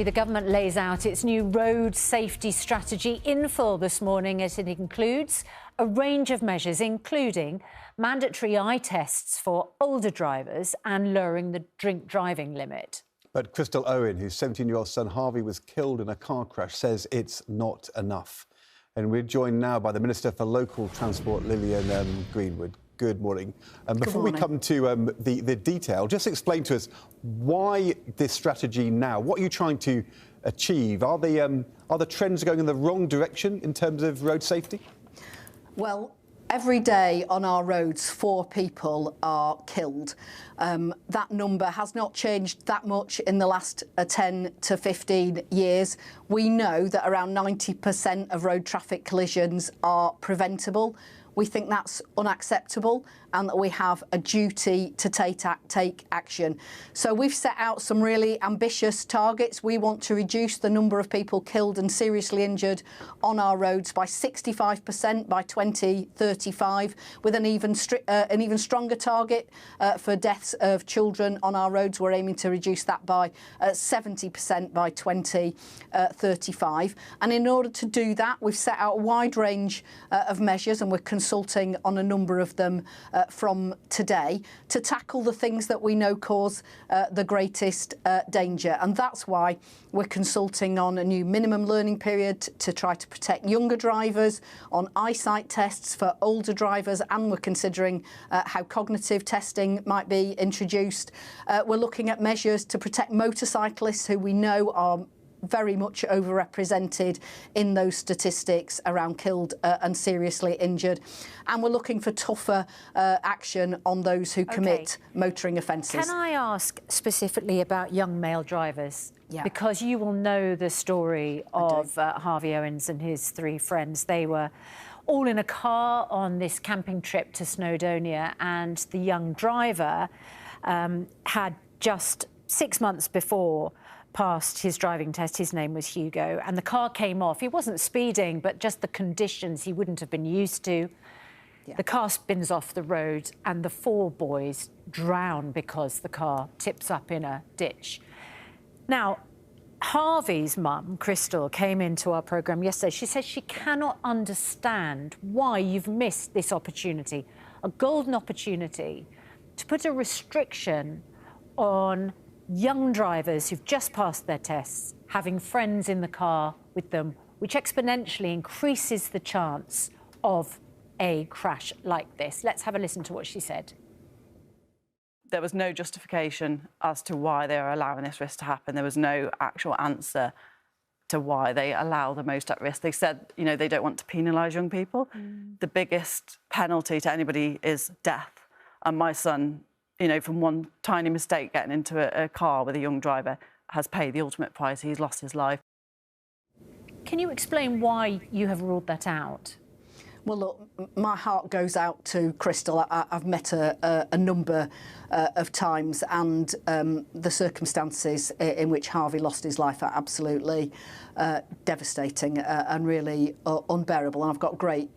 The government lays out its new road safety strategy in full this morning, as it includes a range of measures, including mandatory eye tests for older drivers and lowering the drink driving limit. But Crystal Owen, whose 17-year-old son Harvey was killed in a car crash, says it's not enough. And we're joined now by the Minister for Local Transport, Lilian Greenwood. Good morning. Before we come to the detail, just explain to us why this strategy now. What are you trying to achieve? Are the trends going in the wrong direction in terms of road safety? Well, every day on our roads, 4 people are killed. That number has not changed that much in the last 10 to 15 years. We know that around 90% of road traffic collisions are preventable. We think that's unacceptable and that we have a duty to take action. So we've set out some really ambitious targets. We want to reduce the number of people killed and seriously injured on our roads by 65% by 2035, with an even stronger target for deaths of children on our roads. We're aiming to reduce that by 70% by 2035. And in order to do that, we've set out a wide range of measures, and we're consulting on a number of them from today to tackle the things that we know cause the greatest danger. And that's why we're consulting on a new minimum learning period to try to protect younger drivers, on eyesight tests for older drivers, and we're considering how cognitive testing might be introduced. We're looking at measures to protect motorcyclists, who we know are very much overrepresented in those statistics around killed and seriously injured. And we're looking for tougher action on those who commit motoring offences. Can I ask specifically about young male drivers? Yeah. Because you will know the story of Harvey Owens and his 3 friends. They were all in a car on this camping trip to Snowdonia, and the young driver had just 6 months before passed his driving test. His name was Hugo, and the car came off. He wasn't speeding, but just the conditions he wouldn't have been used to. Yeah. The car spins off the road, and the 4 boys drown because the car tips up in a ditch. Now, Harvey's mum, Crystal, came into our programme yesterday. She says she cannot understand why you've missed this opportunity, a golden opportunity, to put a restriction on young drivers who've just passed their tests having friends in the car with them, which exponentially increases the chance of a crash like this. Let's have a listen to what she said. There was no justification as to why they are allowing this risk to happen. There was no actual answer to why they allow the most at risk. They said, you know, they don't want to penalise young people. The biggest penalty to anybody is death. And my son, you know, from one tiny mistake getting into a car with a young driver, has paid the ultimate price. He's lost his life. Can you explain why you have ruled that out? Well, look, my heart goes out to Crystal. I've met her a number of times, and the circumstances in which Harvey lost his life are absolutely devastating and really unbearable. And I've got great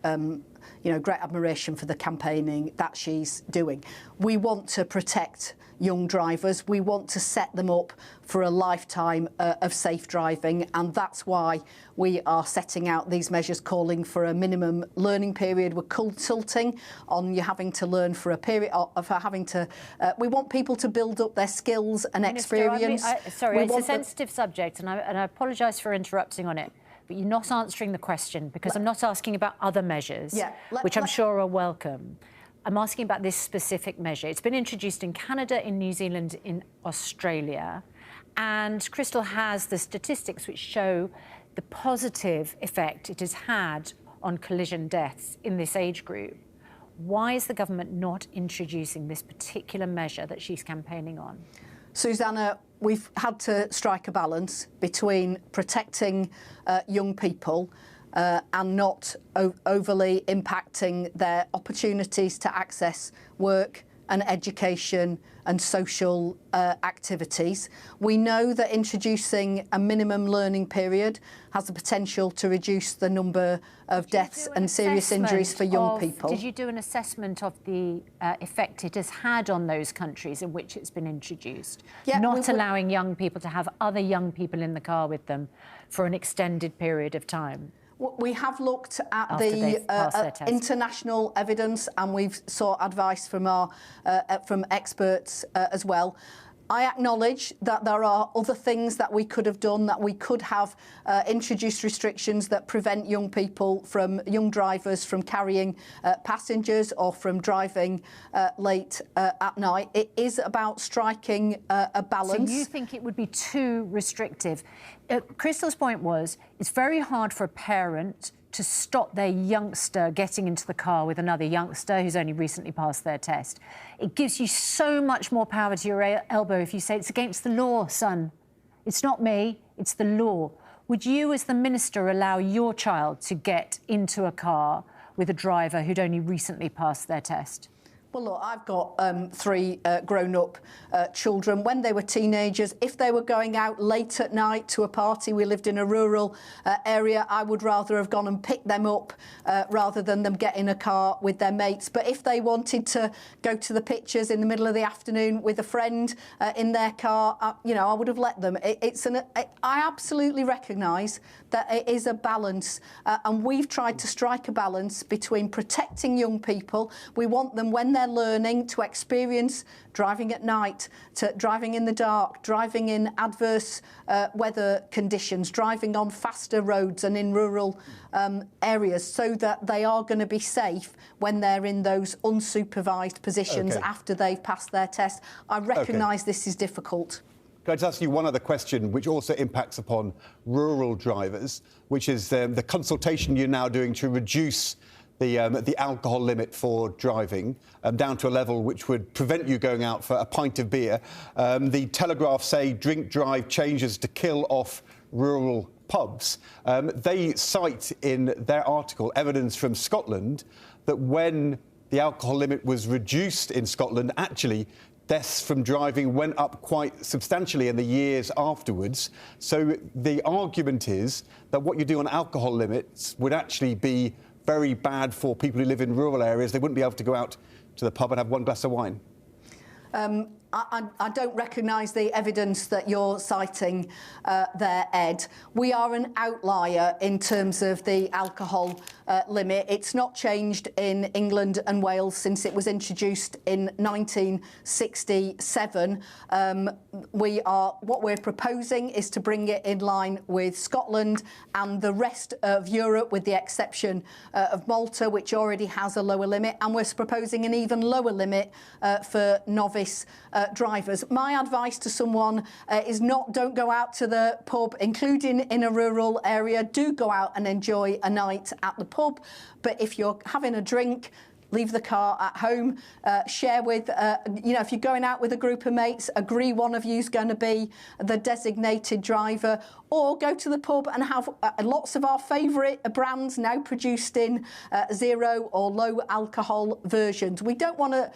great admiration for the campaigning that she's doing. We want to protect young drivers. We want to set them up for a lifetime of safe driving, and that's why we are setting out these measures, calling for a minimum learning period. We're consulting on you having to learn for a period of having to. We want people to build up their skills and experience. Sorry, it's a sensitive subject, and I apologise for interrupting on it. But you're not answering the question, because I'm not asking about other measures, which I'm sure are welcome. I'm asking about this specific measure. It's been introduced in Canada, in New Zealand, in Australia, and Crystal has the statistics which show the positive effect it has had on collision deaths in this age group. Why is the government not introducing this particular measure that she's campaigning on? Susannah, we've had to strike a balance between protecting young people and not overly impacting their opportunities to access work, and education and social activities. We know that introducing a minimum learning period has the potential to reduce the number of deaths and serious injuries for young people. Did you do an assessment of the effect it has had on those countries in which it's been introduced? Yeah, Not allowing young people to have other young people in the car with them for an extended period of time? We have looked at the international evidence, and we've sought advice from from experts as well. I acknowledge that there are other things that we could have done, that we could have introduced restrictions that prevent young drivers from carrying passengers or from driving late at night. It is about striking a balance. So you think it would be too restrictive? Crystal's point was, it's very hard for a parent to stop their youngster getting into the car with another youngster who's only recently passed their test. It gives you so much more power to your elbow if you say, it's against the law, son. It's not me, it's the law. Would you, as the minister, allow your child to get into a car with a driver who'd only recently passed their test? Well, look, I've got 3 grown-up children. When they were teenagers, if they were going out late at night to a party, we lived in a rural area, I would rather have gone and picked them up rather than them get in a car with their mates. But if they wanted to go to the pictures in the middle of the afternoon with a friend in their car, I would have let them. I absolutely recognise that it is a balance, and we've tried to strike a balance between protecting young people. We want them, when they're learning, to experience driving at night, to driving in the dark, driving in adverse weather conditions, driving on faster roads and in rural areas, so that they are going to be safe when they're in those unsupervised positions after they've passed their test. I recognise this is difficult. Can I just ask you one other question, which also impacts upon rural drivers, which is the consultation you're now doing to reduce the alcohol limit for driving down to a level which would prevent you going out for a pint of beer. The Telegraph say drink drive changes to kill off rural pubs. They cite in their article evidence from Scotland that when the alcohol limit was reduced in Scotland, actually deaths from driving went up quite substantially in the years afterwards. So the argument is that what you do on alcohol limits would actually be very bad for people who live in rural areas. They wouldn't be able to go out to the pub and have one glass of wine. I don't recognise the evidence that you're citing there, Ed. We are an outlier in terms of the alcohol limit. It's not changed in England and Wales since it was introduced in 1967. What we're proposing is to bring it in line with Scotland and the rest of Europe, with the exception of Malta, which already has a lower limit, and we're proposing an even lower limit for novice drivers. My advice to someone is don't go out to the pub, including in a rural area. Do go out and enjoy a night at the pub, but if you're having a drink, leave the car at home, share with, if you're going out with a group of mates, agree one of you's going to be the designated driver, or go to the pub and have lots of our favourite brands now produced in zero or low alcohol versions. We don't want to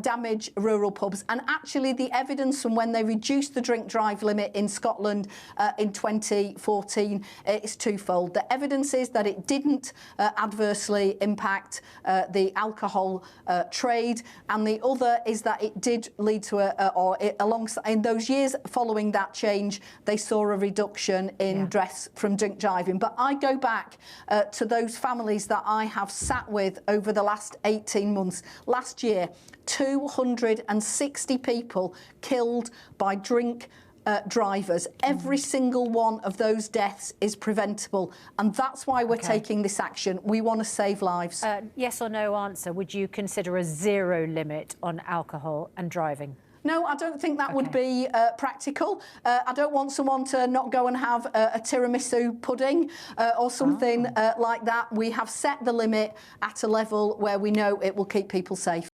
damage rural pubs, and actually the evidence from when they reduced the drink drive limit in Scotland in 2014 is twofold. The evidence is that it didn't adversely impact the alcohol trade, and the other is that it did lead to alongside in those years following that change, they saw a reduction in deaths from drink driving. But I go back to those families that I have sat with over the last 18 months. Last year, 260 people killed by drink drivers. Every single one of those deaths is preventable, and that's why we're taking this action. We want to save lives. Yes or no answer. Would you consider a zero limit on alcohol and driving? No, I don't think that would be practical. I don't want someone to not go and have a tiramisu pudding or something like that. We have set the limit at a level where we know it will keep people safe.